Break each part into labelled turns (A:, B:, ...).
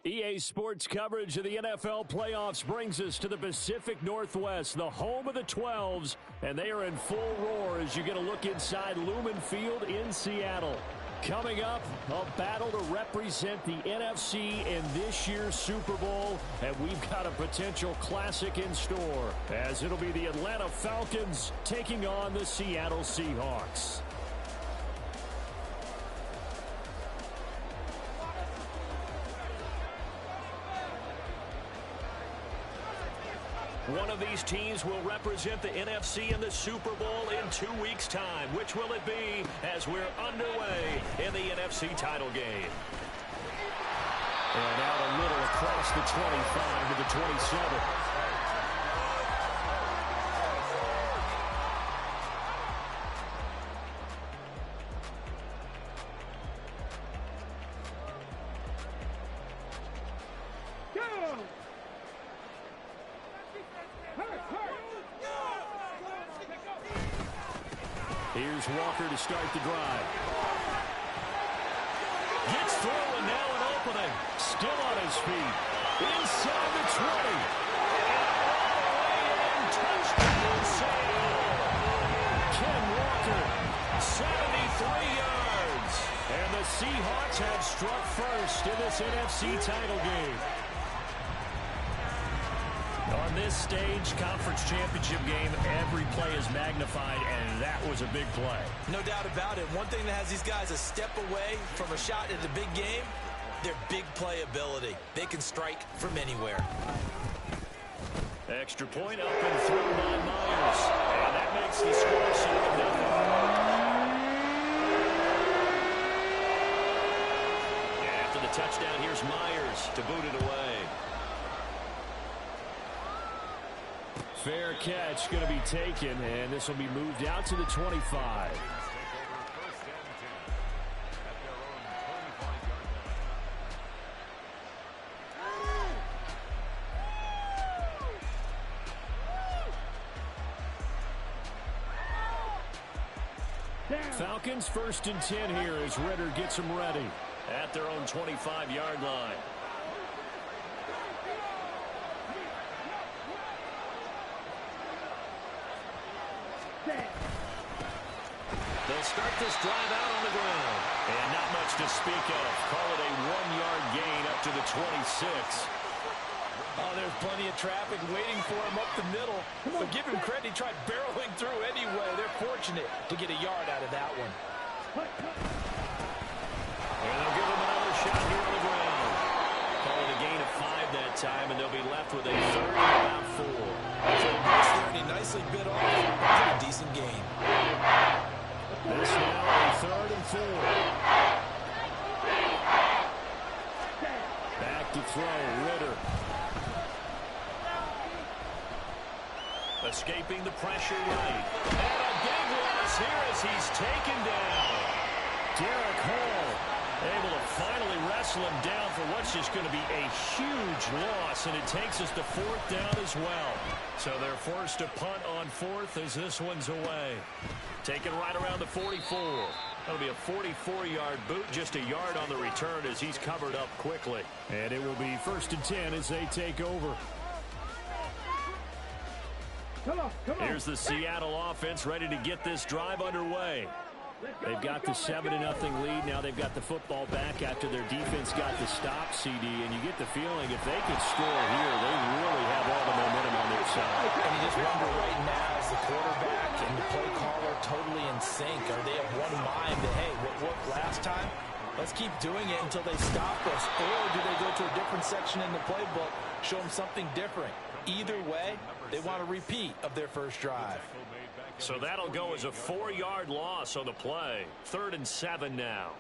A: EA Sports coverage of the NFL playoffs brings us to the Pacific Northwest, the home of the 12s, and they are in full roar as you get a look inside Lumen Field in Seattle. Coming up, a battle to represent the NFC in this year's Super Bowl, and we've got a potential classic in store, as it'll be the Atlanta Falcons taking on the Seattle Seahawks. One of these teams will represent the NFC in the Super Bowl in 2 weeks' time. Which will it be as we're underway in the NFC title game? And out a little across the 25 to the 27. Here's Walker to start the drive. Gets through and now an opening. Still on his feet. Inside the 20. And touchdown Seattle. Ken Walker, 73 yards. And the Seahawks have struck first in this NFC title game. On this stage, conference championship game, every play is magnified, and that was a big play.
B: No doubt about it. One thing that has these guys a step away from a shot in the big game, their big play ability. They can strike from anywhere.
A: Extra point up and through by Myers. And that makes the score 7-0. After the touchdown, here's Myers to boot it away. Fair catch going to be taken, and this will be moved out to the 25. Falcons 1st and 10 here as Ritter gets them ready at their own 25-yard line. They'll start this drive out on the ground. And not much to speak of. Call it a 1-yard gain up to the 26.
B: Oh, there's plenty of traffic waiting for him up the middle. But give him credit, he tried barreling through anyway. They're fortunate to get a yard out of that one.
A: And they'll give him another shot here on the ground. Call it a gain of 5 that time, and they'll be left with a 3rd and about 4.
B: So he nicely bit off. Pretty decent game.
A: This now a 3rd and 4. Back to throw, Ritter. Escaping the pressure right. And a big loss here as he's taken down. Derek Hall able to finally wrestle him down for what's just going to be a huge loss, and it takes us to 4th down as well. So they're forced to punt on 4th as this one's away. Taken right around the 44. That'll be a 44-yard boot, just a yard on the return as he's covered up quickly. And it will be 1st and 10 as they take over.
C: Come on.
A: Here's the Seattle offense ready to get this drive underway. They've got the 7-0 lead. Now they've got the football back after their defense got the stop, CD. And you get the feeling if they could score here, they really have all the momentum on their side.
B: And you just wonder right now, is the quarterback and the play caller totally in sync? Are they of one mind that, hey, what worked last time? Let's keep doing it until they stop us. Or do they go to a different section in the playbook, show them something different? Either way, they want a repeat of their first drive.
A: So that'll go as a 4-yard loss on the play. 3rd and 7 now.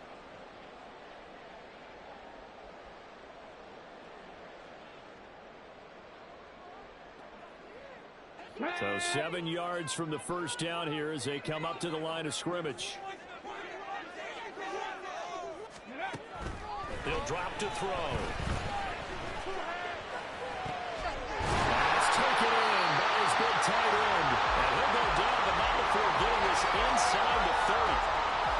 A: So 7 yards from the first down here as they come up to the line of scrimmage. They'll drop to throw. That's taken in by his big tight end. And he'll go down, but not before getting this inside the 30.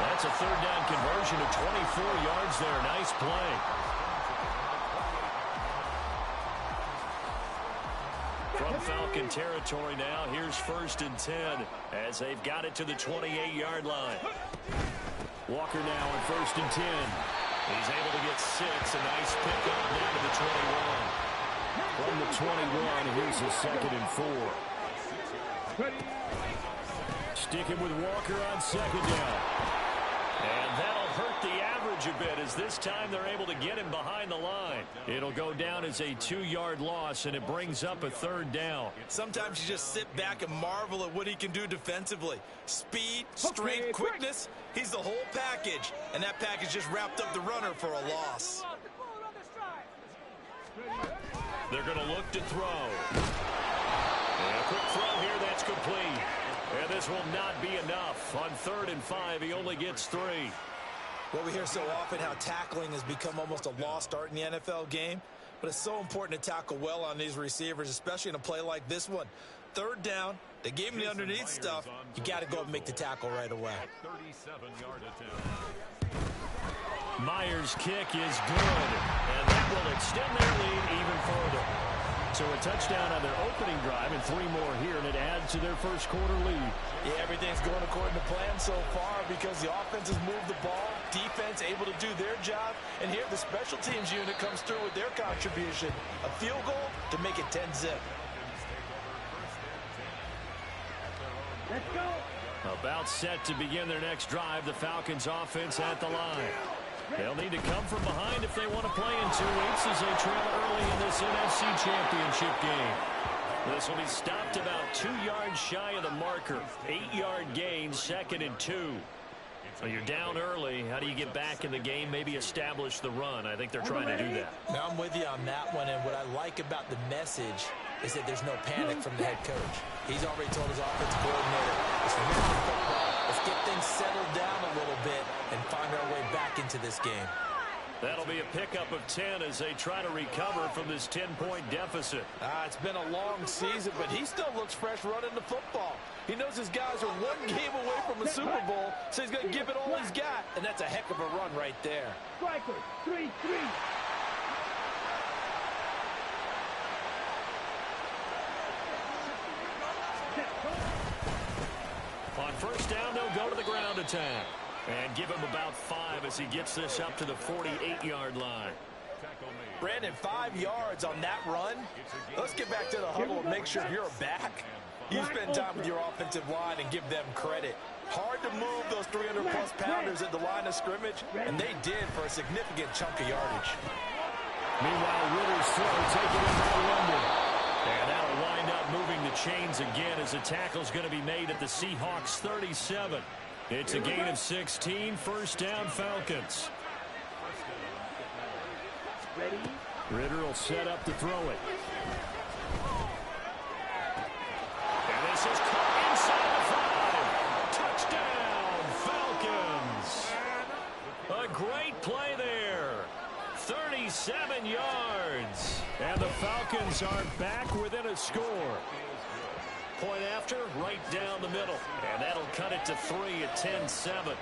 A: That's a 3rd down conversion of 24 yards there. Nice play. Falcon territory now. Here's 1st and 10 as they've got it to the 28-yard line. Walker now on 1st and 10. He's able to get 6. A nice pickup down to the 21. From the 21, here's a 2nd and 4. Sticking with Walker on 2nd down. And that'll hurt the average a bit as this time they're able to get him behind the line. It'll go down as a 2-yard loss, and it brings up a 3rd down.
B: Sometimes you just sit back and marvel at what he can do defensively. Speed, strength, quickness. He's the whole package, and that package just wrapped up the runner for a loss.
A: They're going to look to throw. And a quick throw here, that's complete. And this will not be enough. On 3rd and 5, he only gets 3.
B: Well, we hear so often how tackling has become almost a lost art in the NFL game. But it's so important to tackle well on these receivers, especially in a play like this one. 3rd down, they gave him the underneath stuff. You got to go and make the tackle right away.
A: Myers' kick is good. And that will extend their lead even further. So a touchdown on their opening drive and 3 more here, and it adds to their 1st quarter lead.
B: Yeah, everything's going according to plan so far because the offense has moved the ball, defense able to do their job, and here the special teams unit comes through with their contribution. A field goal to make it 10-zip.
C: Let's go.
A: About set to begin their next drive, the Falcons offense at the line. They'll need to come from behind if they want to play in 2 weeks as they trail early in this NFC Championship game. This will be stopped about 2 yards shy of the marker. 8-yard gain, 2nd and 2. So you're down early. How do you get back in the game, maybe establish the run? I think they're trying to do that.
B: Now, I'm with you on that one, and what I like about the message is that there's no panic from the head coach. He's already told his offensive coordinator, it's American football. Let's get things settled down a little bit and find our way back into this game.
A: That'll be a pickup of 10 as they try to recover from this 10-point deficit.
B: It's been a long season, but he still looks fresh running the football. He knows his guys are 1 game away from a Super Bowl, so he's going to give it all he's got, and that's a heck of a run right there.
C: Striker, 3-3.
A: On 1st down, they'll go to the ground attack. And give him about 5 as he gets this up to the 48-yard line.
B: Brandon, 5 yards on that run. Let's get back to the huddle and make sure you're back. You spend time with your offensive line and give them credit. Hard to move those 300-plus pounders at the line of scrimmage, and they did for a significant chunk of yardage.
A: Meanwhile, Ritter's throw taken in by London. And that'll wind up moving the chains again as the tackle's going to be made at the Seahawks 37. It's a gain of 16, 1st down Falcons.
C: Ready?
A: Ritter will set up to throw it. And this is caught inside the 5. Touchdown, Falcons. A great play there. 37 yards. And the Falcons are back within a score. Point after, right down the middle. And that'll cut it to 3 at 10-7.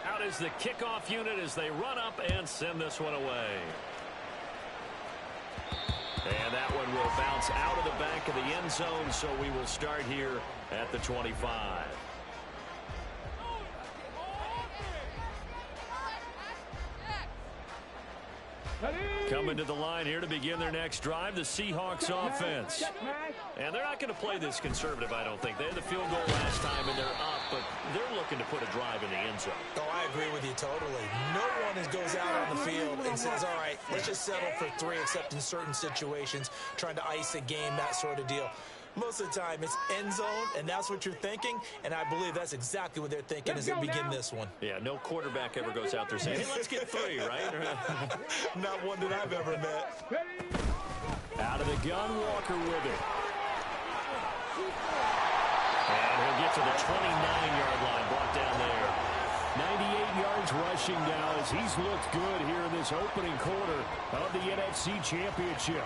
A: Out is the kickoff unit as they run up and send this one away. And that one will bounce out of the back of the end zone, so we will start here at the 25. Coming to the line here to begin their next drive, the Seahawks offense. And they're not going to play this conservative, I don't think. They had the field goal last time, and they're up, but they're looking to put a drive in the end zone.
B: Oh, I agree with you totally. No one goes out on the field and says, all right, let's just settle for 3, except in certain situations, trying to ice a game, that sort of deal. Most of the time, it's end zone, and that's what you're thinking, and I believe that's exactly what they're thinking as they begin this one.
A: Yeah, no quarterback ever goes out there saying, hey, let's get 3, right?
B: Not one that I've ever met.
A: Out of the gun, Walker with it. And he'll get to the 29-yard line, brought down there. 98 yards rushing now as he's looked good here in this opening quarter of the NFC Championship.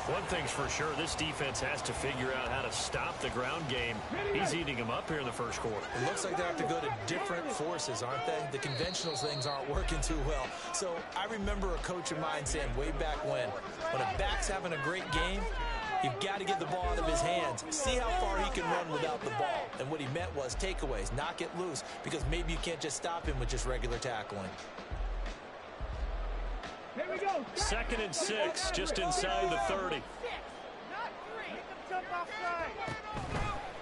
A: One thing's for sure, this defense has to figure out how to stop the ground game. He's eating them up here in the first quarter.
B: It looks like they have to go to different forces, aren't they? The conventional things aren't working too well. So I remember a coach of mine saying way back when a back's having a great game, you've got to get the ball out of his hands. See how far he can run without the ball. And what he meant was takeaways, knock it loose, because maybe you can't just stop him with just regular tackling.
C: Here we go.
A: 2nd and 6, just inside the 30.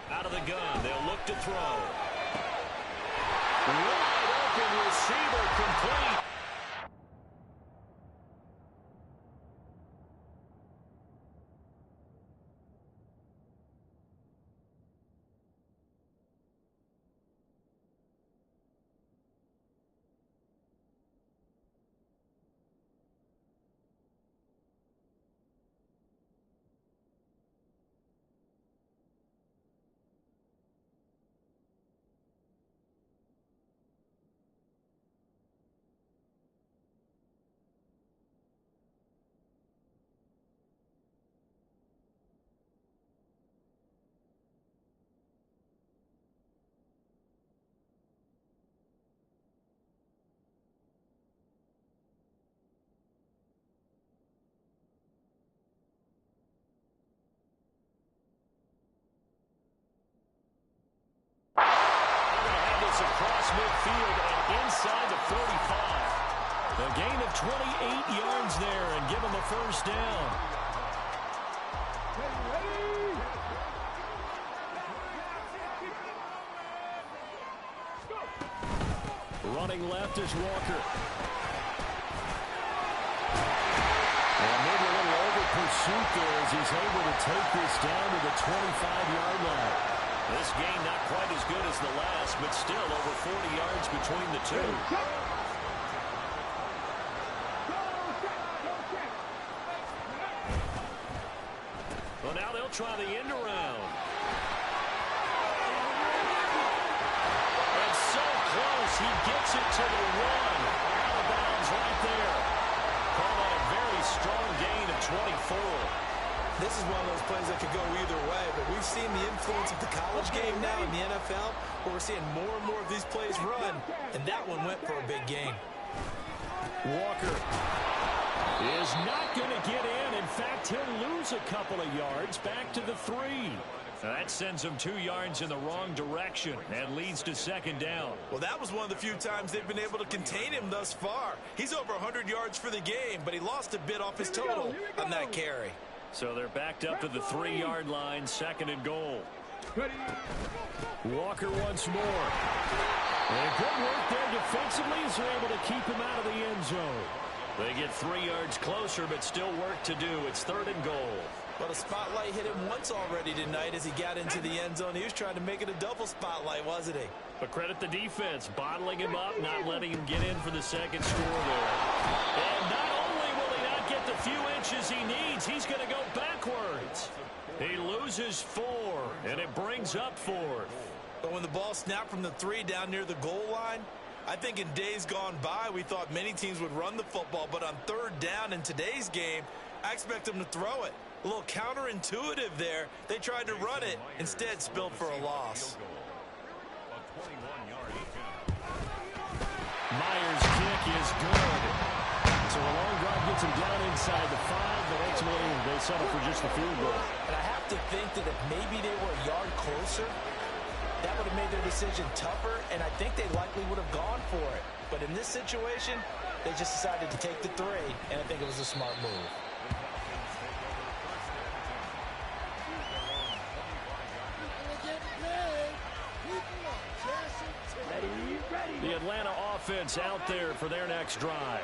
A: Out of the gun, they'll look to throw. Wide open receiver, complete. Across midfield and inside the 45. A gain of 28 yards there and give him the first down. Running left is Walker. And maybe a little over pursuit there as he's able to take this down to the 25-yard line. This gain not quite as good as the last, but still over 40 yards between the two. Well, now they'll try the end around. And so close, he gets it to the 1. Out of bounds right there. Call that a very strong gain of 24.
B: This is one of those plays that could go either way, but we've seen the influence of the college game now in the NFL, where we're seeing more and more of these plays run, and that one went for a big gain.
A: Walker is not going to get in. In fact, he'll lose a couple of yards back to the 3. That sends him 2 yards in the wrong direction and leads to 2nd down.
B: Well, that was one of the few times they've been able to contain him thus far. He's over 100 yards for the game, but he lost a bit off his total on that carry.
A: So they're backed up to the 3-yard line, 2nd and goal. Walker once more. And good work there defensively as they're able to keep him out of the end zone. They get 3 yards closer, but still work to do. It's 3rd and goal.
B: Well, the spotlight hit him once already tonight as he got into the end zone. He was trying to make it a double spotlight, wasn't he?
A: But credit the defense, bottling him up, not letting him get in for the second score there. And not only will he not get the few inches he needs, he's going to go backwards. He loses 4, and it brings up 4th.
B: But when the ball snapped from the 3 down near the goal line, I think in days gone by, we thought many teams would run the football, but on 3rd down in today's game, I expect them to throw it. A little counterintuitive there. They tried to run it, instead spilled for a loss.
A: Myers' kick is good. So a long drive gets him down inside the 5, but ultimately they settle for just the field goal.
B: And I have to think that if maybe they were a yard closer, that would have made their decision tougher, and I think they likely would have gone for it. But in this situation, they just decided to take the 3, and I think it was a smart move.
A: The Atlanta offense out there for their next drive.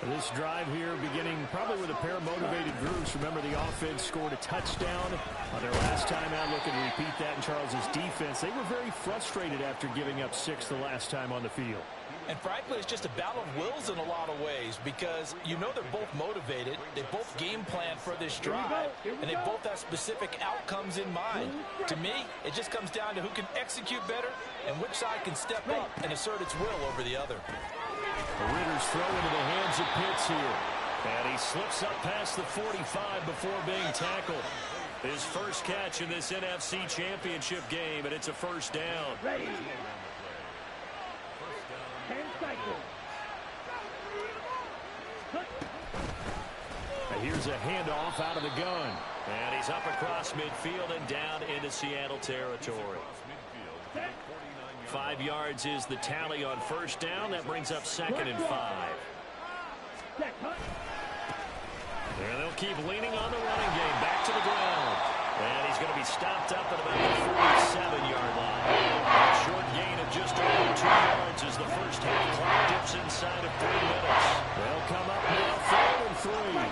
A: This drive here beginning probably with a pair of motivated groups. Remember, the offense scored a touchdown on their last time out. Looking to repeat that in Charles's defense. They were very frustrated after giving up 6 the last time on the field.
B: And frankly, it's just a battle of wills in a lot of ways because you know they're both motivated. They both game plan for this drive, and they both have specific outcomes in mind. To me, it just comes down to who can execute better and which side can step up and assert its will over the other.
A: The Ritter's throw into the hands of Pitts here. And he slips up past the 45 before being tackled. His first catch in this NFC Championship game, and it's a first down.
C: Ready. 10 cycles.
A: And here's a handoff out of the gun. And he's up across midfield and down into Seattle territory. 5 yards is the tally on first down. That brings up 2nd and 5. And they'll keep leaning on the running game. Back to the ground. And he's going to be stopped up at about the 47-yard line. A short gain of just over 2 yards as the first half clock dips inside of 3 minutes. They'll come up now 4th and 3.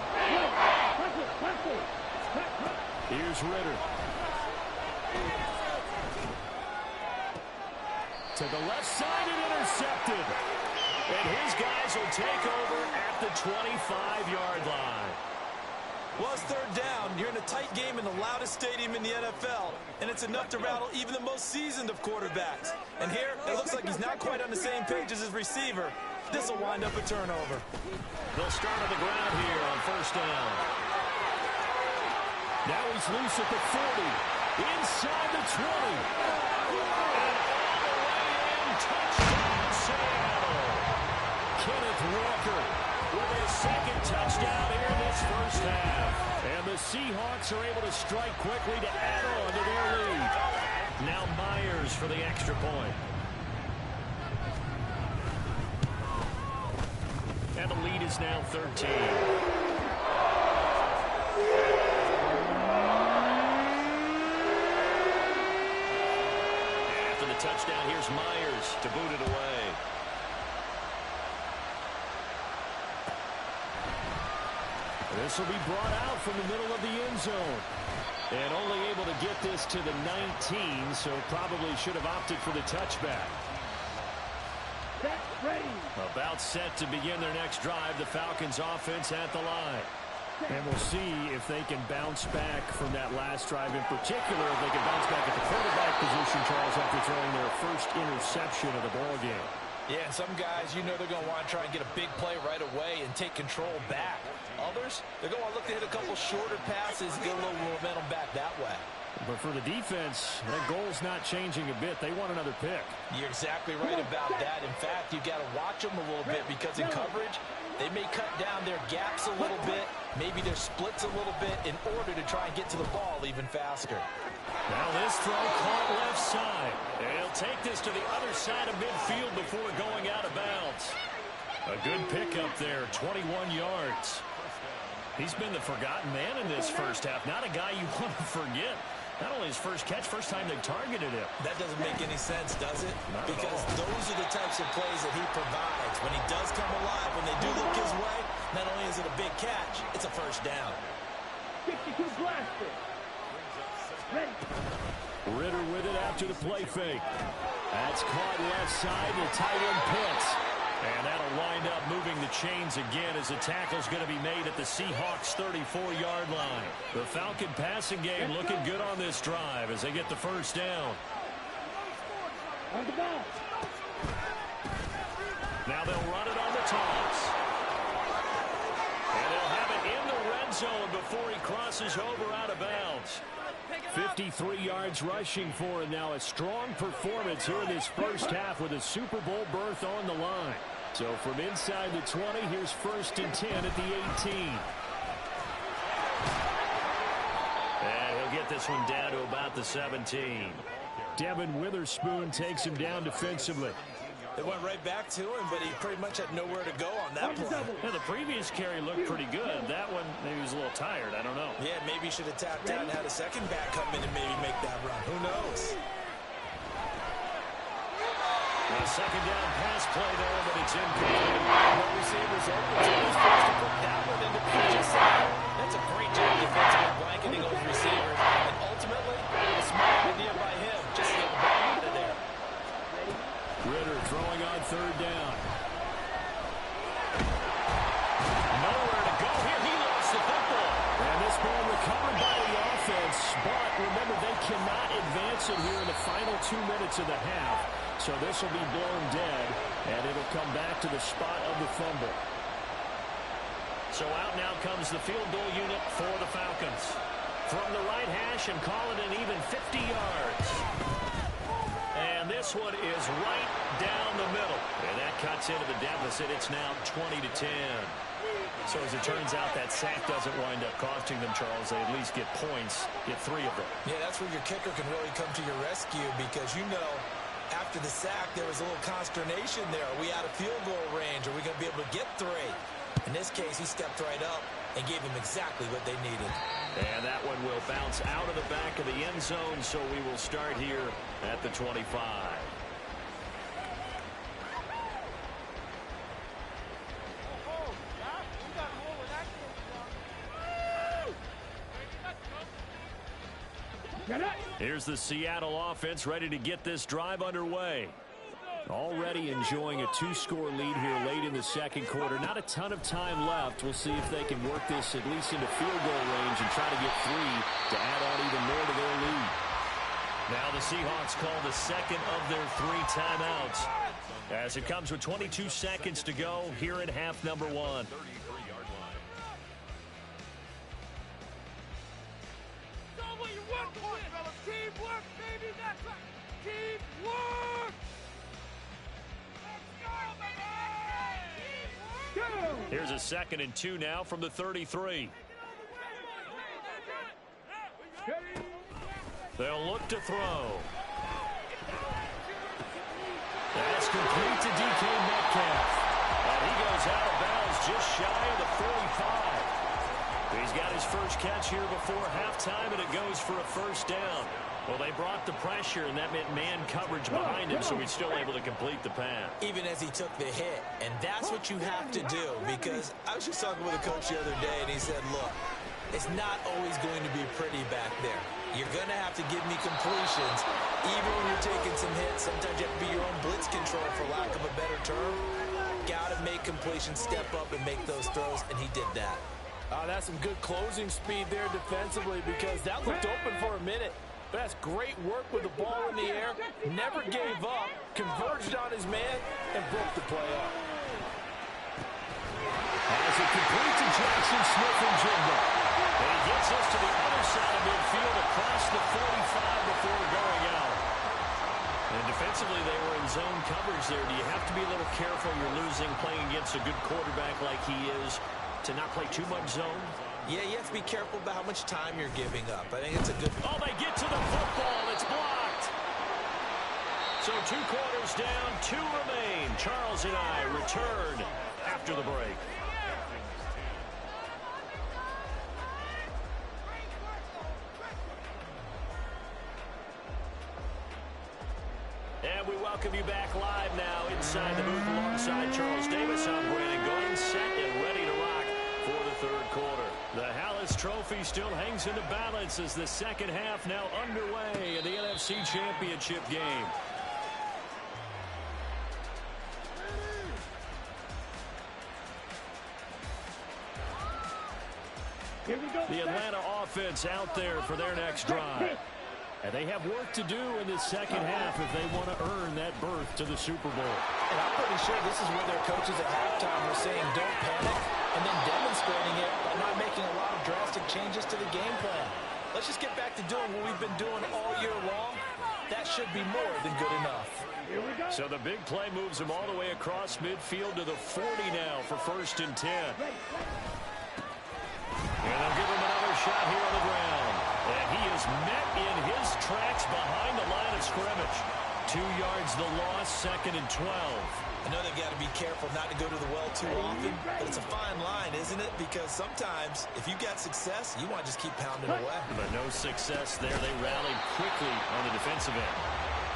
A: Here's Ritter. To the left side and intercepted. And his guys will take over at the 25-yard line.
B: Well, it's 3rd down. You're in a tight game in the loudest stadium in the NFL, and it's enough to rattle even the most seasoned of quarterbacks. And here, it looks like he's not quite on the same page as his receiver. This will wind up a turnover.
A: They'll start on the ground here on first down. Now he's loose at the 40. Inside the 20. Touchdown, Seattle. Kenneth Walker with his 2nd touchdown here in this first half. And the Seahawks are able to strike quickly to add on to their lead. Now Myers for the extra point. And the lead is now 13. Touchdown, here's Myers to boot it away. This will be brought out from the middle of the end zone. And only able to get this to the 19, so probably should have opted for the touchback.
C: Set, ready.
A: About set to begin their next drive, the Falcons offense at the line. And we'll see if they can bounce back from that last drive in particular. If they can bounce back at the quarterback position, Charles, after throwing their first interception of the ballgame.
B: Yeah, and some guys, you know they're going to want to try and get a big play right away and take control back. Others, they're going to look to hit a couple shorter passes and get a little momentum back that way.
A: But for the defense, that goal's not changing a bit. They want another pick.
B: You're exactly right about that. In fact, you've got to watch them a little bit because in coverage, they may cut down their gaps a little bit, maybe their splits a little bit in order to try and get to the ball even faster.
A: Now this throw caught left side. And he'll take this to the other side of midfield before going out of bounds. A good pickup there, 21 yards. He's been the forgotten man in this first half. Not a guy you want to forget. Not only his first catch, first time they targeted him.
B: That doesn't make any sense, does it? Because those are the types of plays that he provides. When he does come alive, when they do look his way, not only is it a big catch, it's a first down.
C: 52 blaster. Ready.
A: Ritter with it after the play fake. That's caught left side to tight end Pitts. And that'll wind up moving the chains again as the tackle's going to be made at the Seahawks' 34-yard line. The Falcon passing game looking good on this drive as they get the first down.
C: On the ball.
A: Now they'll run it on the toss. And they'll have it in the red zone before he crosses over out of bounds. 53 yards rushing for him now. A strong performance here in this first half with a Super Bowl berth on the line. So from inside the 20, here's 1st and 10 at the 18. And he'll get this one down to about the 17. Devin Witherspoon takes him down defensively.
B: They went right back to him, but he pretty much had nowhere to go on that play.
A: Yeah, the previous carry looked pretty good. That one, maybe he was a little tired. I don't know.
B: Yeah, maybe he should have tapped out and had a second back come in and maybe make that run. Who knows?
A: A second down pass play there, but it's incomplete. No receivers open, so he's forced to put that one into the just side. That's a great job defensively blanketing those receivers. And ultimately, a smart idea by him just to get the ball out of there. Ritter throwing on 3rd down. Nowhere to go here. He lost the football. And this ball recovered by the offense. But remember, they cannot advance it here in the final 2 minutes of the half. So this will be blown dead, and it'll come back to the spot of the fumble. So out now comes the field goal unit for the Falcons. From the right hash and call it an even 50 yards. And this one is right down the middle. And that cuts into the deficit. It's now 20-10. So as it turns out, that sack doesn't wind up costing them, Charles. They at least get points, get 3 of them.
B: Yeah, that's where your kicker can really come to your rescue because, you know, after the sack, there was a little consternation there. Are we out of field goal range? Are we going to be able to get 3? In this case, he stepped right up and gave them exactly what they needed.
A: And that one will bounce out of the back of the end zone, so we will start here at the 25. Here's the Seattle offense ready to get this drive underway. Already enjoying a 2-score lead here late in the second quarter. Not a ton of time left. We'll see if they can work this at least into field goal range and try to get 3 to add on even more to their lead. Now the Seahawks call the second of their 3 timeouts as it comes with 22 seconds to go here in half number 1.
C: Teamwork, baby, that's right. Teamwork. Let's go, baby.
A: Here's a 2nd and 2 now from the 33. They'll look to throw. That's complete to DK Metcalf. And he goes out of bounds just shy of the 45. He's got his first catch here before halftime, and it goes for a first down. Well, they brought the pressure, and that meant man coverage behind him, so he's still able to complete the pass.
B: Even as he took the hit, and that's what you have to do, because I was just talking with a coach the other day, and he said, look, it's not always going to be pretty back there. You're going to have to give me completions, even when you're taking some hits. Sometimes you have to be your own blitz control, for lack of a better term. Got to make completions, step up, and make those throws, and he did that.
D: That's some good closing speed there defensively because that looked open for a minute. But that's great work with the ball in the air. Never gave up, converged on his man, and broke the play up.
A: As it completes to Jackson Smith-Njigba. And he gets us to the other side of midfield across the 45 before going out. And defensively, they were in zone coverage there. Do you have to be a little careful? You're losing, playing against a good quarterback like he is, to not play too much zone?
B: Yeah, you have to be careful about how much time you're giving up. I think it's a good...
A: Oh, they get to the football. It's blocked. So 2 quarters down, 2 remain. Charles and I return after the break. And we welcome you back live now inside the booth alongside Charles Davis. I'm Brandon Gordon, set and ready to rock for the third quarter. The Hallis Trophy still hangs in the balance as the second half now underway in the NFC Championship game.
C: Here we go.
A: The Atlanta offense out there for their next drive. And they have work to do in this second half if they want to earn that berth to the Super Bowl.
D: And I'm pretty sure this is where their coaches at halftime were saying don't panic and then demonstrating it by not making a lot of drastic changes to the game plan. Let's just get back to doing what we've been doing all year long. That should be more than good enough.
C: Here we go.
A: So the big play moves them all the way across midfield to the 40 now for 1st and 10. And they'll give him another shot here on the ground. And he is met in his tracks behind the line of scrimmage. 2 yards the loss, 2nd and 12.
B: I know they've got to be careful not to go to the well too often, but it's a fine line, isn't it? Because sometimes, if you've got success, you want to just keep pounding away.
A: But no success there. They rallied quickly on the defensive end.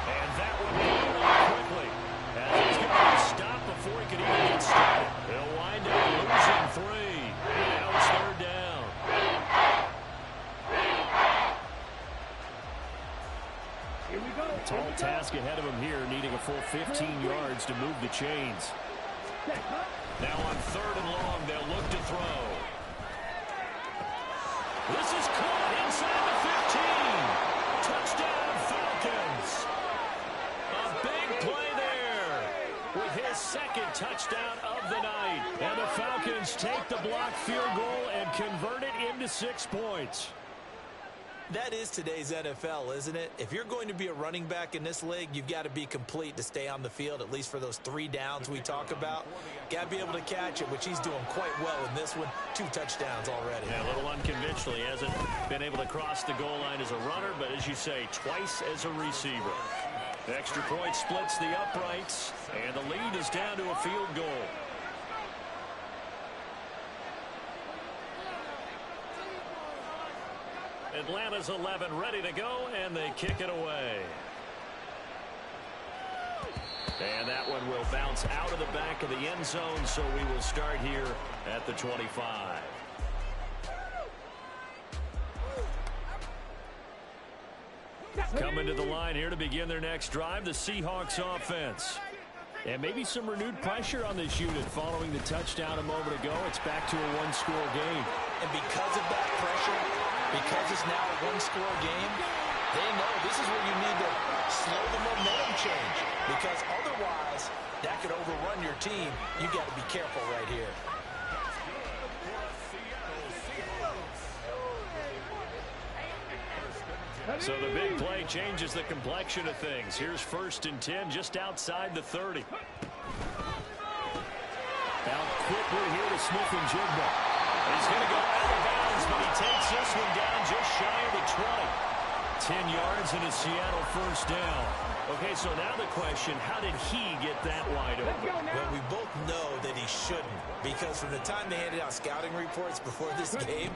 A: And that one really quickly. As he's going to stop before he could even get started. They'll wind up losing 3. Now it's 3rd down.
C: Here we go.
A: Tall task ahead of him here, needing a full 15 yards to move the chains. Now on 3rd and long, they'll look to throw. This is caught inside the 15. Touchdown, Falcons. A big play there with his second touchdown of the night. And the Falcons take the blocked field goal and convert it into 6 points.
B: That is today's NFL, isn't it? If you're going to be a running back in this league, you've got to be complete to stay on the field, at least for those 3 downs we talk about. Got to be able to catch it, which he's doing quite well in this one. 2 touchdowns already.
A: Yeah, a little unconventional. He hasn't been able to cross the goal line as a runner, but as you say, twice as a receiver. The extra point splits the uprights, and the lead is down to a field goal. Atlanta's 11 ready to go, and they kick it away. And that one will bounce out of the back of the end zone, so we will start here at the 25. Coming to the line here to begin their next drive, the Seahawks offense. And maybe some renewed pressure on this unit following the touchdown a moment ago. It's back to a 1-score game.
B: And because of that pressure, because it's now a 1-score game, they know this is where you need to slow the momentum change. Because otherwise, that could overrun your team. You got to be careful right here.
A: So the big play changes the complexion of things. Here's 1st and 10 just outside the 30. Now quickly here to Smith-Njigba. He's going to go out of bounds, but he takes this one down just shy of the 20. 10 yards and a Seattle 1st down. Okay, so now the question, how did he get that wide open?
B: Well, we both know that he shouldn't, because from the time they handed out scouting reports before this game,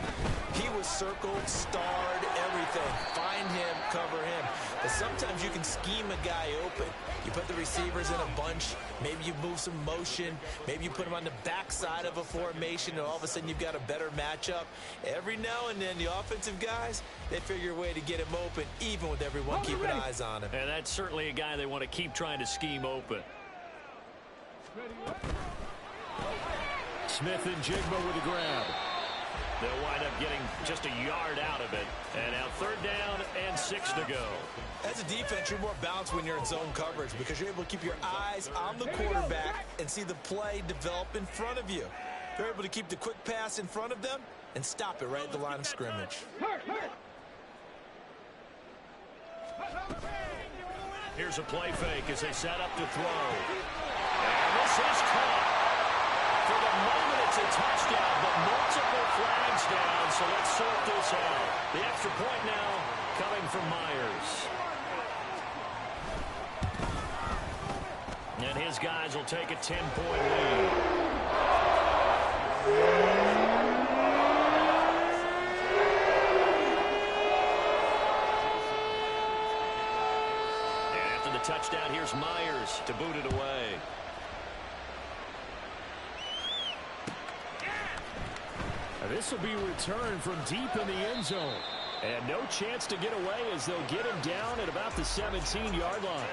B: he was circled, starred, everything. Find him, cover him. But sometimes you can scheme a guy open. You put the receivers in a bunch. Maybe you move some motion. Maybe you put them on the backside of a formation, and all of a sudden you've got a better matchup. Every now and then, the offensive guys, they figure a way to get him open, even with everyone keeping eyes on him.
A: And that's certainly a guy they want to keep trying to scheme open. Smith-Njigba with a grab. They'll wind up getting just a yard out of it. And now 3rd down and 6 to go.
B: As a defense, you're more balanced when you're in zone coverage because you're able to keep your eyes on the quarterback and see the play develop in front of you. You're able to keep the quick pass in front of them and stop it right at the line of scrimmage.
A: Here's a play fake as they set up to throw. And this is caught. For the moment, it's a touchdown, but multiple flags down, so let's sort this out. The extra point now coming from Myers. And his guys will take a 10-point lead. And after the touchdown, here's Myers to boot it away. This will be returned from deep in the end zone. And no chance to get away as they'll get him down at about the 17-yard line.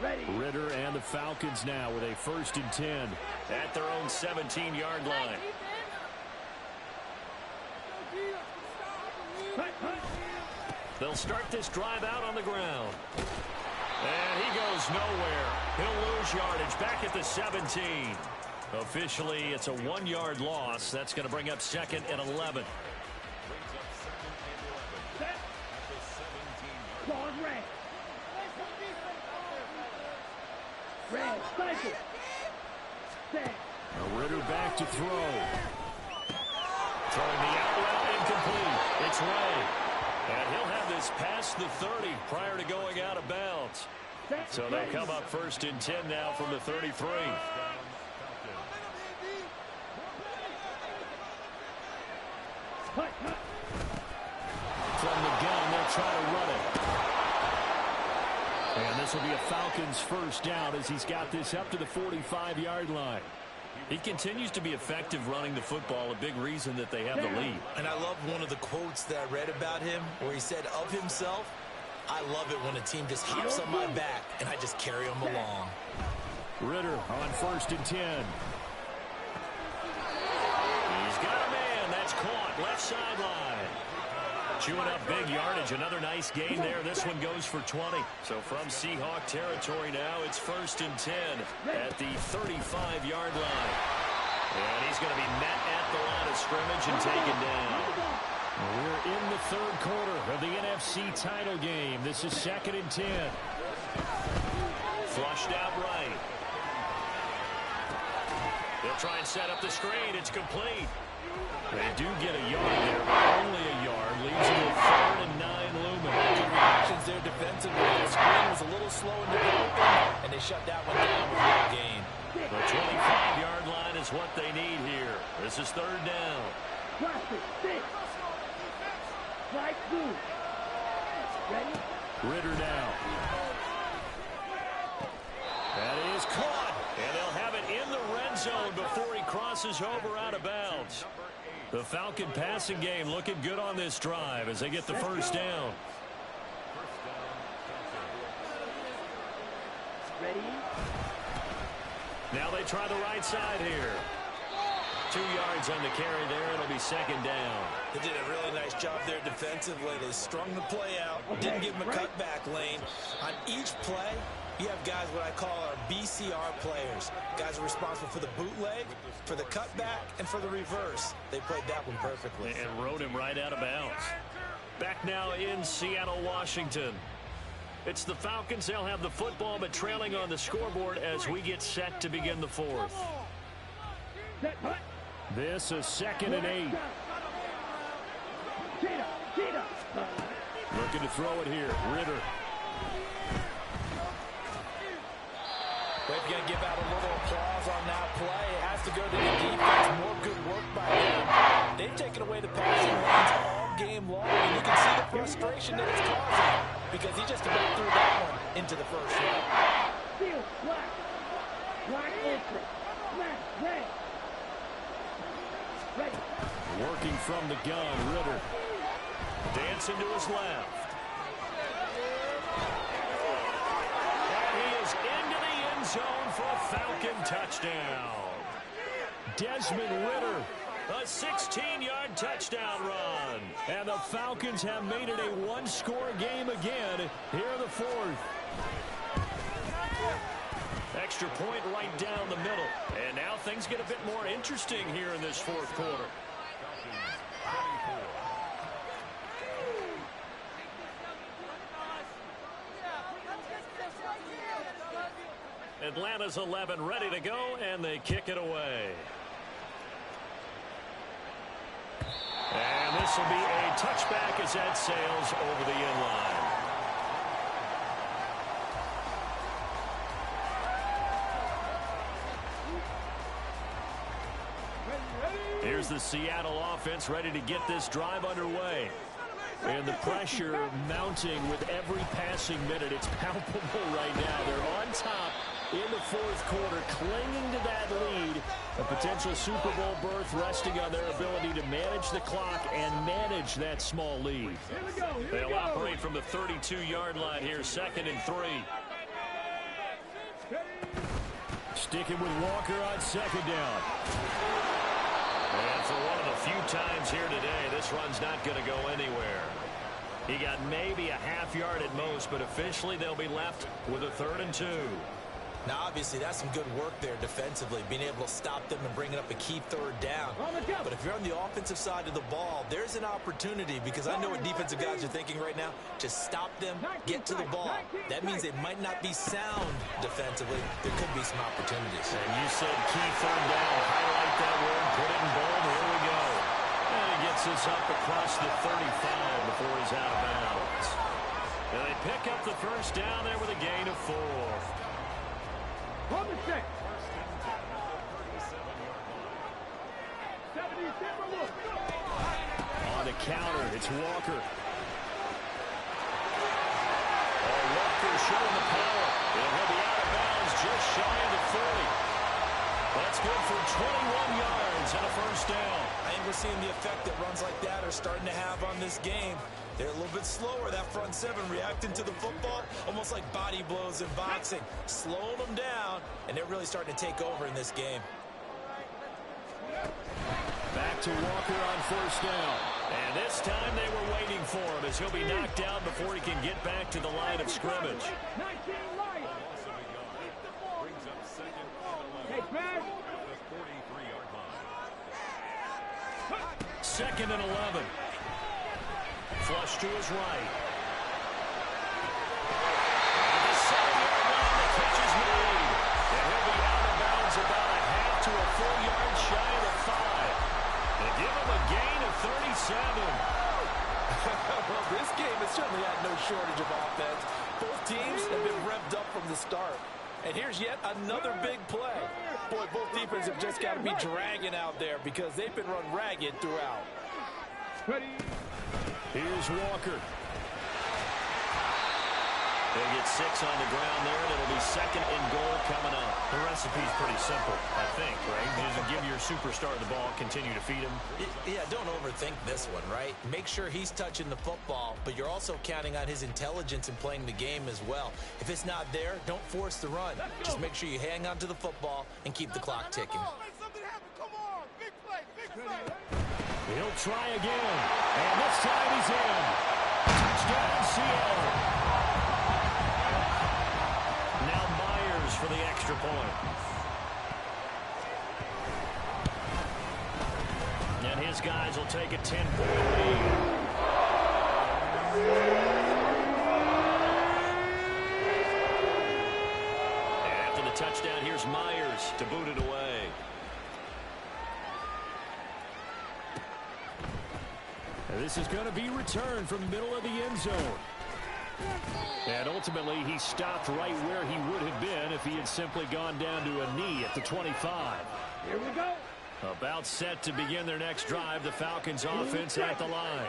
C: Ready.
A: Ridder and the Falcons now with a 1st and 10 at their own 17-yard line. They'll start this drive out on the ground. And he goes nowhere. He'll lose yardage back at the 17. Officially, it's a 1-yard loss. That's going to bring up 2nd and 11.
C: Red, cycle. Set.
A: Ridder back to throw. Throwing the out route incomplete. It's Ray. And he'll have this past the 30 prior to going out of bounds. So they come up 1st and 10 now from the 33. From the gun, they'll try to run it. And this will be a Falcons 1st down as he's got this up to the 45-yard line. He continues to be effective running the football, a big reason that they have the lead.
B: And I love one of the quotes that I read about him where he said of himself, I love it when a team just hops on my back and I just carry them along.
A: Ridder on 1st and 10. He's got a man. That's caught left sideline. Chewing up big yardage. Another nice gain there. This one goes for 20. So from Seahawk territory now, it's 1st and 10 at the 35-yard line. And he's going to be met at the line of scrimmage and taken down.
E: We're in the 3rd quarter of the NFC title game. This is 2nd and 10.
A: Flushed out right. They'll try and set up the screen. It's complete. They do get a yard there, but only a yard. Leaves them with 3rd and 9 looming.
B: Good reactions there defensively. The screen was a little slow in developing, and they shut that one down with a gain.
A: The 25-yard line is what they need here. This is 3rd down.
C: Plastic, 6. Strike 2. Ready?
E: Ritter now.
A: That is caught, and they'll have it in the red zone before he crosses over out of bounds. The Falcon passing game looking good on this drive as they get the 1st down.
C: Ready?
A: Now they try the right side here. 2 yards on the carry there. It'll be 2nd down.
B: They did a really nice job there defensively. They strung the play out, didn't give them a cutback lane. On each play, you have guys what I call our BCR players. Guys are responsible for the bootleg, for the cutback, and for the reverse. They played that one perfectly.
A: And rode him right out of bounds. Back now in Seattle, Washington. It's the Falcons. They'll have the football, but trailing on the scoreboard as we get set to begin the 4th.
E: This is 2nd and 8. Looking to throw it here. Ritter.
B: But if you're going to give out a little applause on that play, it has to go to the defense. More good work by them. They've taken away the passing lanes all game long, and you can see the frustration that it's causing because he just about threw that one into the 1st round.
C: Steel, black. Black ultra. Black, red. Ready.
E: Working from the gun. Ritter.
A: Dancing to his left. Zone for a Falcon touchdown.
E: Desmond Ritter.
A: A 16-yard touchdown run.
E: And the Falcons have made it a 1-score game again here in the 4th.
A: Extra point right down the middle. And now things get a bit more interesting here in this 4th quarter. Atlanta's 11 ready to go, and they kick it away. And this will be a touchback as that sails over the end line. Here's the Seattle offense ready to get this drive underway. And the pressure mounting with every passing minute. It's palpable right now. They're on top in the 4th quarter, clinging to that lead. A potential Super Bowl berth resting on their ability to manage the clock and manage that small lead. They'll operate from the 32-yard line here, 2nd and 3.
E: Sticking with Walker on 2nd down.
A: And for one of the few times here today, this run's not going to go anywhere. He got maybe a half yard at most, but officially they'll be left with a 3rd and 2.
B: Now, obviously, that's some good work there defensively, being able to stop them and bringing up a key 3rd down. But if you're on the offensive side of the ball, there's an opportunity because I know what defensive guys are thinking right now. Just stop them, get to the ball. That means they might not be sound defensively. There could be some opportunities.
A: And you said key 3rd down. Highlight that word, put it in bold. Here we go. And he gets this up across the 35 before he's out of bounds. And they pick up the 1st down there with a gain of 4.
C: On the check.
E: On the counter, it's Walker.
A: Walker showing the power. And he'll be out of bounds just shy of the 40. That's good for 21 yards and a 1st down.
B: I think we're seeing the effect that runs like that are starting to have on this game. They're a little bit slower, that front 7, reacting to the football, almost like body blows in boxing, slowing them down, and they're really starting to take over in this game.
E: Back to Walker on first down. And this time they were waiting for him as he'll be knocked down before he can get back to the line of scrimmage.
C: 19 light. Hey, Brad.
E: Second and 11. Flush to his right. At the 7-yard line, the catch is made. And he'll be out of bounds about a half to a full yard shy of the 5. They give him a gain of 37.
B: Well, this game has certainly had no shortage of offense. Both teams have been revved up from the start. And here's yet another big play. Boy, both defenses have just got to be dragging out there because they've been run ragged throughout.
E: Here's Walker. They get 6 on the ground there, and it'll be second and goal coming up.
A: The recipe's pretty simple, I think, right? You just give your superstar the ball, continue to feed him.
D: Yeah, don't overthink this one, right? Make sure he's touching the football, but you're also counting on his intelligence in playing the game as well. If it's not there, don't force the run. Just make sure you hang on to the football and keep the clock ticking.
E: He'll try again. And this time he's in. Touchdown, Seattle. Now Myers for the extra point. And his guys will take a 10-point lead. And after the touchdown, here's Myers to boot it away. And this is going to be returned from the middle of the end zone. And ultimately, he stopped right where he would have been if he had simply gone down to a knee at the 25.
C: Here we go.
E: About set to begin their next drive, the Falcons offense at the line.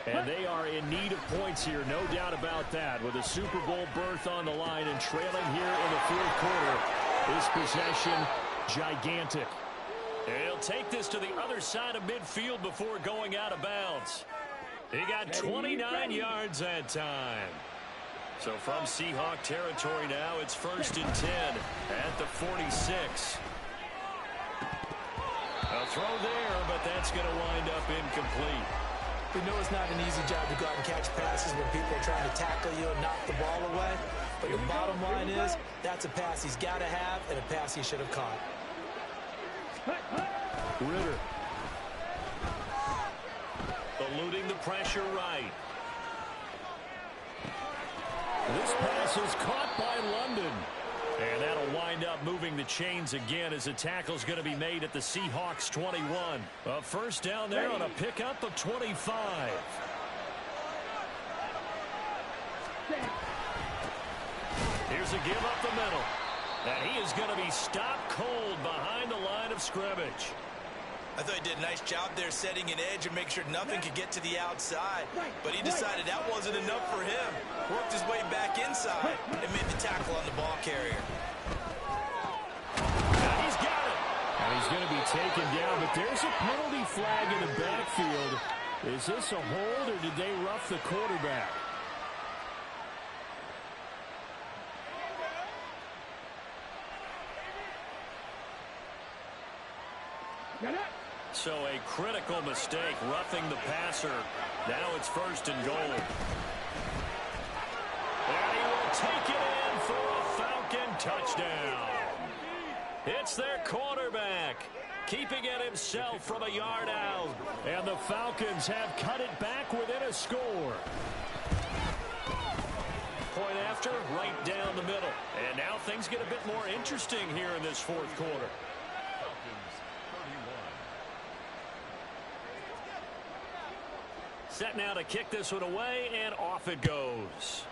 E: And they are in need of points here, no doubt about that. With a Super Bowl berth on the line and trailing here in the fourth quarter, this possession gigantic. And he'll take this to the other side of midfield before going out of bounds. He got 29 yards that time. So from Seahawk territory now, it's 1st and 10 at the 46. A throw there, but that's going to wind up incomplete.
D: We know it's not an easy job to go out and catch passes when people are trying to tackle you and knock the ball away. But the bottom line is, that's a pass he's got to have and a pass he should have caught.
E: Ritter. Eluding the pressure right. This pass is caught by London. And that'll wind up moving the chains again as the tackle's going to be made at the Seahawks 21. A first down there on a pickup of 25. Here's a give up the middle. And he is going to be stopped cold behind the line of scrimmage.
D: I thought he did a nice job there setting an edge and make sure nothing could get to the outside. But he decided that wasn't enough for him. Worked his way back inside and made the tackle on the ball carrier.
E: Now he's got it. And he's going to be taken down, but there's a penalty flag in the backfield. Is this a hold or did they rough the quarterback? So a critical mistake, roughing the passer. Now it's 1st and goal. And he will take it in for a Falcon touchdown. It's their quarterback, keeping it himself from a yard out. And the Falcons have cut it back within a score. Point after, right down the middle. And now things get a bit more interesting here in this fourth quarter. Set now to kick this one away, and off it goes.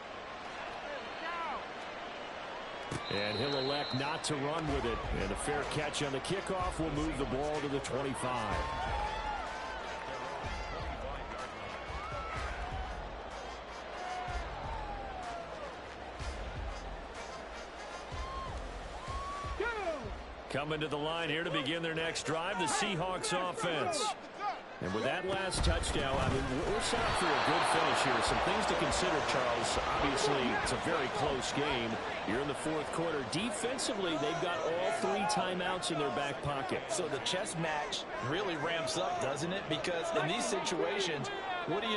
E: And he'll elect not to run with it. And a fair catch on the kickoff will move the ball to the 25. Coming to the line here to begin their next drive, the Seahawks offense. And with that last touchdown, I mean, we're set up for a good finish here. Some things to consider, Charles. Obviously, it's a very close game. You're in the fourth quarter. Defensively, they've got all 3 timeouts in their back pocket.
B: So the chess match really ramps up, doesn't it? Because in these situations, what do?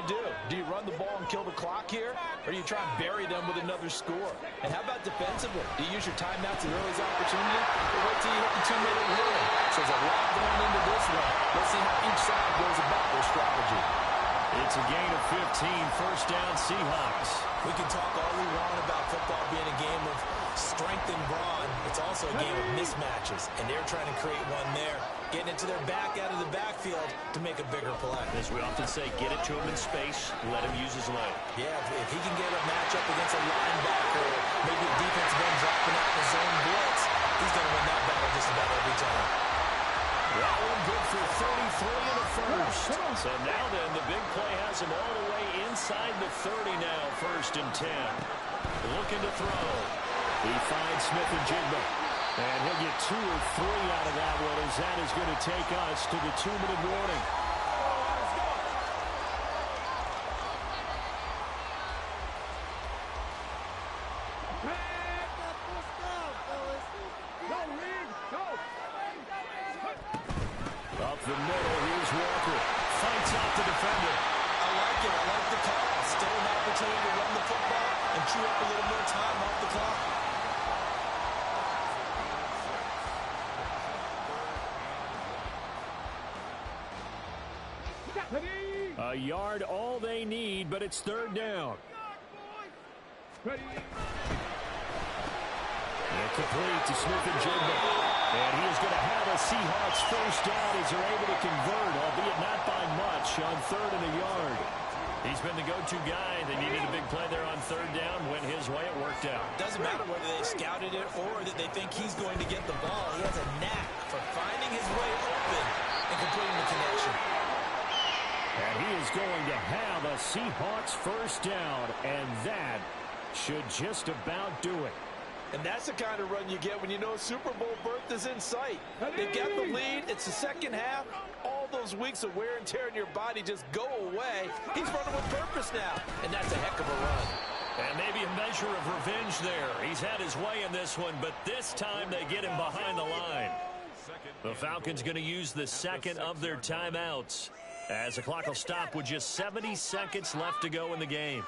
B: Do you run the ball and kill the clock here? Or do you try and bury them with another score? And how about defensively? Do you use your timeouts at early opportunity? Or wait till you hit the 2-minute warning? So there's a lot going into this one. Let's see how each side goes about their strategy.
E: It's a gain of 15, first down Seahawks.
B: We can talk all we want about football being a game of strength and brawn. It's also a game of mismatches, and they're trying to create one there, getting it to their back out of the backfield to make a bigger play.
E: As we often say, get it to him in space, let him use his leg.
B: Yeah, if he can get a matchup against a linebacker, maybe a defensive end dropping out the zone blitz, he's going to win that battle just about every time.
E: That one good for 33 in the first. So now then, the big play has him all the way inside the 30 now, first and 10. Looking to throw. He finds Smith and Jigba. And he'll get 2 or 3 out of that one, as that is going to take us to the 2-minute warning. Up the middle, here's Walker. Fights out the defender.
B: I like it. I like the call. Still an opportunity to run the football and chew up a little more time off the clock.
E: A yard, all they need, but it's third down.
C: Ready.
E: And complete to Smith and Jigba. And he is going to have a Seahawks first down as they're able to convert, albeit not by much, on 3rd and a yard. He's been the go-to guy. They needed a big play there on 3rd down. Went his way, it worked out.
B: Doesn't matter whether they scouted it or that they think he's going to get the ball. He has a knack for finding his way open and completing the connection.
E: And he is going to have a Seahawks first down, and that should just about do it.
B: And that's the kind of run you get when you know Super Bowl berth is in sight. They've got the lead. It's the second half. All those weeks of wear and tear in your body just go away. He's running with purpose now, and that's a heck of a run.
E: And maybe a measure of revenge there. He's had his way in this one, but this time they get him behind the line. The Falcons going to use the second of their timeouts, as the clock will stop with just 70 seconds left to go in the game.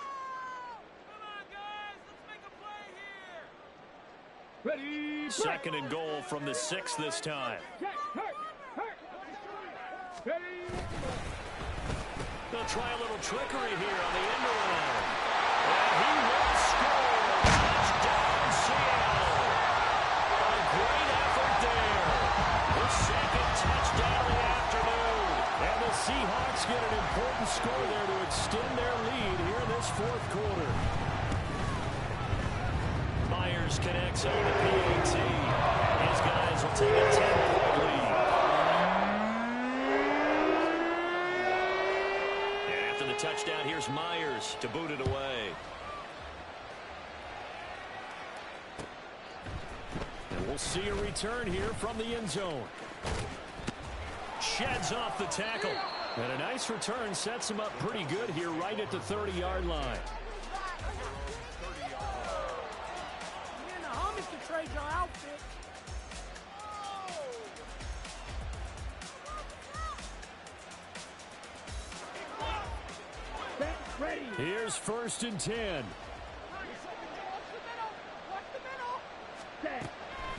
C: Ready.
E: Second and goal from the 6 this time.
C: Ready.
E: They'll try a little trickery here on the end around. And he will score. Touchdown, Seattle. A great effort there. The second touchdown of the afternoon. And the Seahawks get an important score there to extend their lead here in this 4th quarter. Myers connects on the PAT. His guys will take a 10-point lead. And after the touchdown, here's Myers to boot it away. And we'll see a return here from the end zone. Sheds off the tackle. And a nice return sets him up pretty good here right at the 30-yard line.
C: Trade your outfit. Ready.
E: Here's 1st and 10.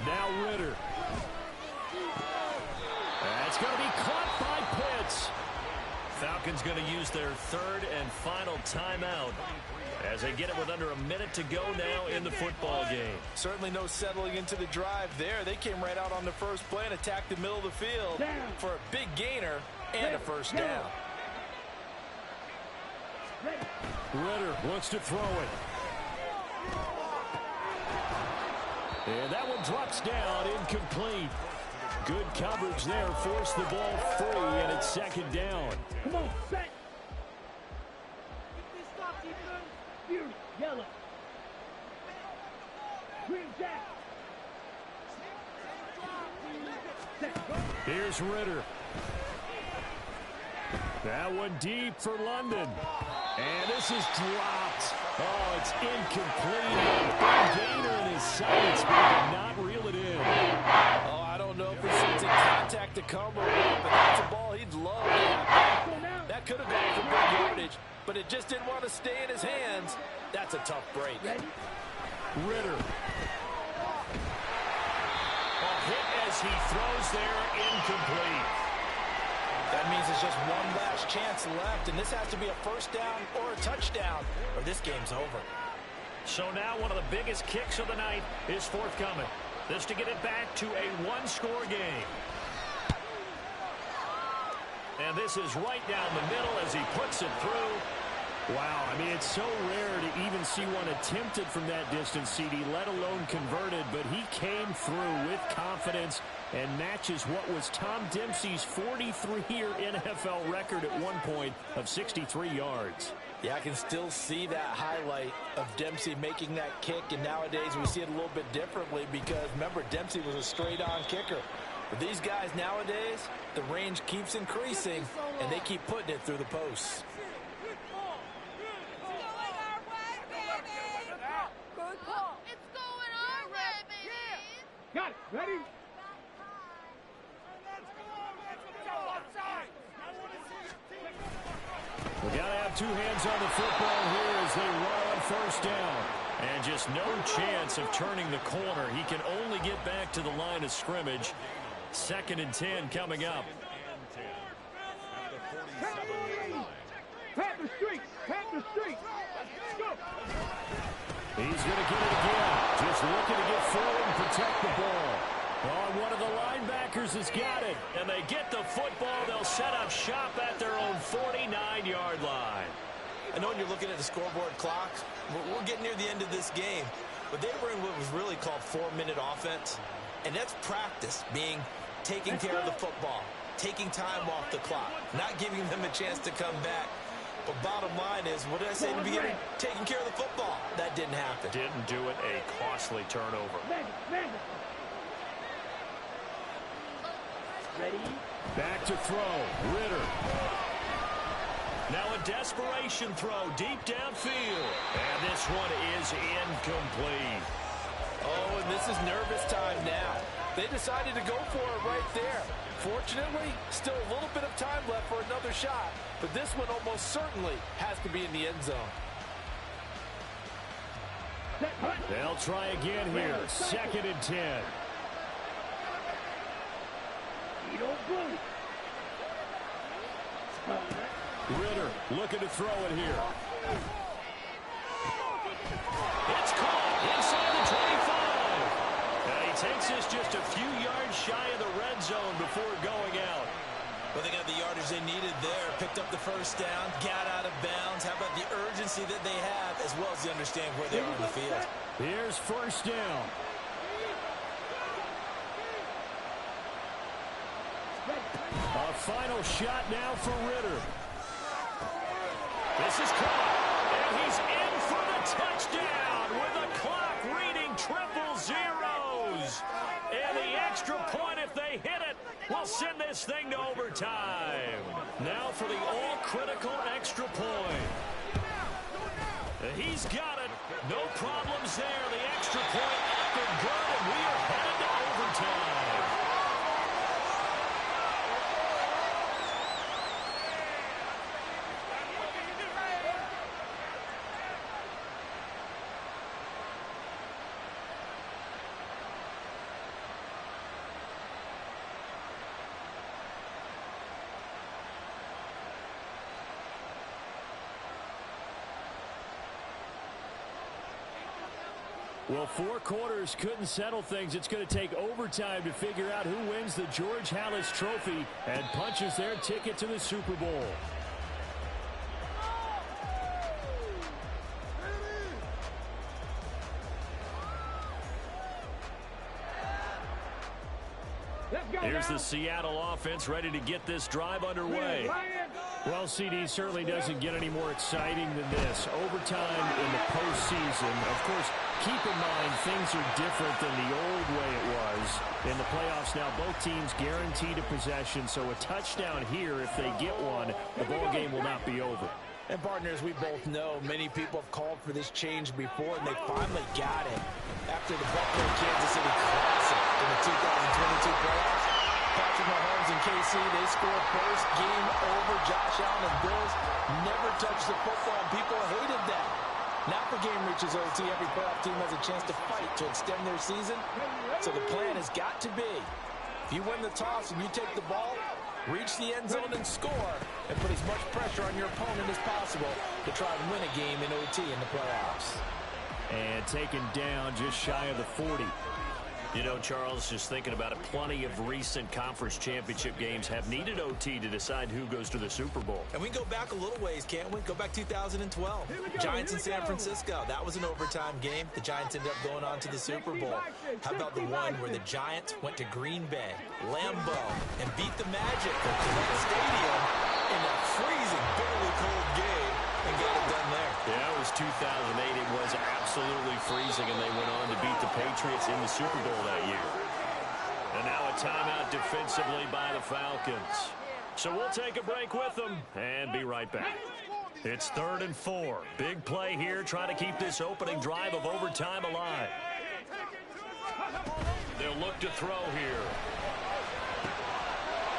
E: Now Ritter. That's going to be caught by Pitts. Falcons going to use their 3rd and final timeout as they get it with under a minute to go now in the football game.
B: Certainly no settling into the drive there. They came right out on the first play and attacked the middle of the field for a big gainer and a first down.
E: Ritter looks to throw it. And that one drops down, incomplete. Good coverage there, forced the ball free, and it's 2nd down.
C: Come on, set. Beauty, yellow. Green jack.
E: Here's Ritter. That one deep for London. And this is dropped. Oh, it's incomplete. Big gainer in his sights, but he did not reel it in.
B: Oh, I don't know if he sensed contact to come or what, but that's a ball he'd love to have. That could have gone for big yardage, but it just didn't want to stay in his hands. That's a tough break.
E: Ritter. A hit as he throws there, incomplete.
B: That means it's just one last chance left, and this has to be a first down or a touchdown, or this game's over.
E: So now one of the biggest kicks of the night is forthcoming. This to get it back to a one-score game. And this is right down the middle as he puts it through. Wow, I mean, it's so rare to even see one attempted from that distance, CD, let alone converted, but he came through with confidence and matches what was Tom Dempsey's 43-year NFL record at one point of 63 yards.
B: Yeah, I can still see that highlight of Dempsey making that kick, and nowadays we see it a little bit differently because, remember, Dempsey was a straight-on kicker. But these guys nowadays, the range keeps increasing, and they keep putting it through the posts.
C: Got it. Ready?
E: We got to have two hands on the football here as they run on first down. And just no chance of turning the corner. He can only get back to the line of scrimmage. 2nd and 10 coming up.
C: Pat the street. Pat the street. Go.
E: He's going to get it again. Just looking to get forward and protect the ball. Oh, one of the linebackers has got it. And they get the football. They'll set up shop at their own 49-yard line.
B: I know when you're looking at the scoreboard clock, we're getting near the end of this game. But they were in what was really called 4-minute offense. And that's practice, being taking care of the football, taking time off the clock, not giving them a chance to come back. But bottom line is, what did I say in the beginning? Taking care of the football. That didn't happen.
E: Didn't do it. A costly turnover.
C: Ready?
E: Back to throw. Ritter. Now a desperation throw deep downfield. And this one is incomplete.
B: Oh, and this is nervous time now. They decided to go for it right there. Fortunately, still a little bit of time left for another shot. But this one almost certainly has to be in the end zone.
E: They'll try again here. 2nd and 10. Ritter looking to throw it here. It's caught inside the 25. He takes this just a few yards shy of the red zone before going out.
B: Well, they got the yardage they needed there. Picked up the first down, got out of bounds. How about the urgency that they have, as well as they understand where they are on the field?
E: Here's first down. A final shot now for Ritter. This is caught, and he's in for the touchdown with the clock reading triple zeros. And the extra point, if they hit it, will send this thing to overtime. Now for the all-critical extra point. He's got it. No problems there. The extra point up and good, and we are headed to overtime. Well, 4 quarters couldn't settle things. It's going to take overtime to figure out who wins the George Halas Trophy and punches their ticket to the Super Bowl. Here's the Seattle offense ready to get this drive underway. Well, CD certainly doesn't get any more exciting than this. Overtime in the postseason. Of course, keep in mind things are different than the old way it was. In the playoffs now, both teams guaranteed a possession, so a touchdown here, if they get one, the ball game will not be over.
B: And partners, we both know many people have called for this change before, and they finally got it. After the Buffalo-Kansas City Classic in the 2022 playoffs, Patrick Mahomes and KC, they scored first. Game over. Josh Allen and Bills never touched the football, and people hated that. Now the game reaches OT, every playoff team has a chance to fight to extend their season. So the plan has got to be, if you win the toss and you take the ball, reach the end zone and score, and put as much pressure on your opponent as possible to try and win a game in OT in the playoffs.
E: And taken down just shy of the 40.
A: You know, Charles, just thinking about it, plenty of recent conference championship games have needed OT to decide who goes to the Super Bowl.
B: And we can go back a little ways, can't we? Go back 2012. Giants in San Francisco. That was an overtime game. The Giants ended up going on to the Super Bowl. How about the one where the Giants went to Green Bay, Lambeau, and beat the Magic at the stadium in a freezing, bitterly cold game and got it done there.
A: Yeah, it was 2008. It was absolutely freezing, and they went on to beat the Patriots in the Super Bowl that year. And now a timeout defensively by the Falcons. So we'll take a break with them and be right back. It's 3rd and 4. Big play here, trying to keep this opening drive of overtime alive. They'll look to throw here.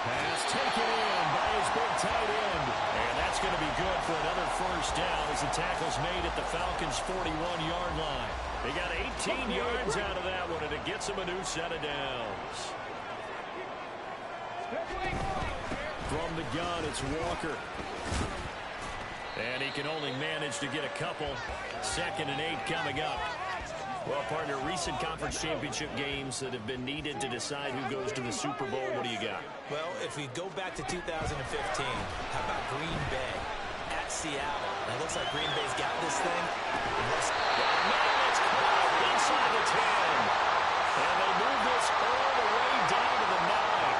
A: Pass taken in by his big tight end. And that's going to be good for another first down as the tackle's made at the Falcons' 41-yard line. They got 18 yards out of that one, and it gets them a new set of downs. From the gun, it's Walker. And he can only manage to get a couple. 2nd and 8 coming up. Well, partner, recent conference championship games that have been needed to decide who goes to the Super Bowl. What do you got?
B: Well, if we go back to 2015, how about Green Bay at Seattle? And it looks like Green Bay's got this thing.
A: It's caught inside the 10. And they move this all the way down to the 9.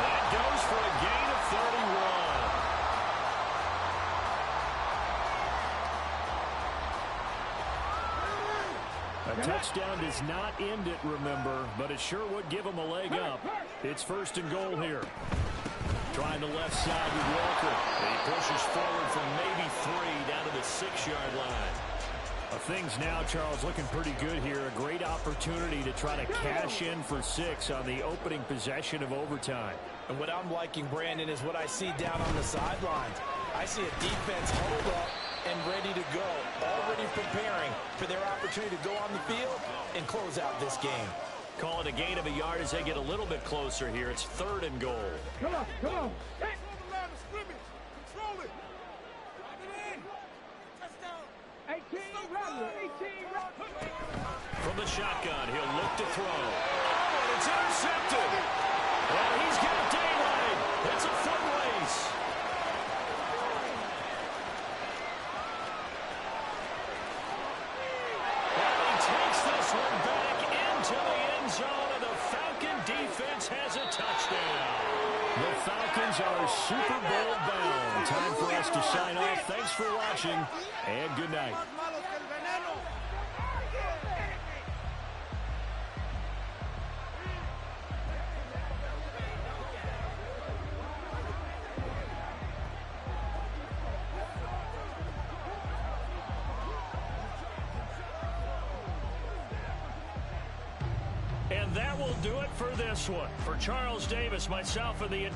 A: That goes for a gain of 31.
E: A touchdown does not end it, remember, but it sure would give them a leg up. It's 1st and goal here. Trying the left side with Walker. And he pushes forward from maybe 3 down to the 6-yard line. Things now, Charles, looking pretty good here. A great opportunity to try to cash in for 6 on the opening possession of overtime.
B: And what I'm liking, Brandon, is what I see down on the sidelines. I see a defense huddled up and ready to go, already preparing for their opportunity to go on the field and close out this game.
A: Call it a gain of a yard as they get a little bit closer here. It's 3rd and goal.
C: Come on, come on. Hey, on the line of scrimmage. Control it. Drive it in. Touchdown. 18 Rattler, 18 Rattler.
A: From the shotgun, he'll look to throw. Oh, and it's intercepted. And he's got daylight. That's a foot race. And he takes this one back into the end zone, and the Falcon defense has a touchdown.
E: The Falcons are Super Bowl bound. Time for us to sign off. Thanks for watching, and good night.
A: And that will do it for this one. For Charles Davis, myself, and the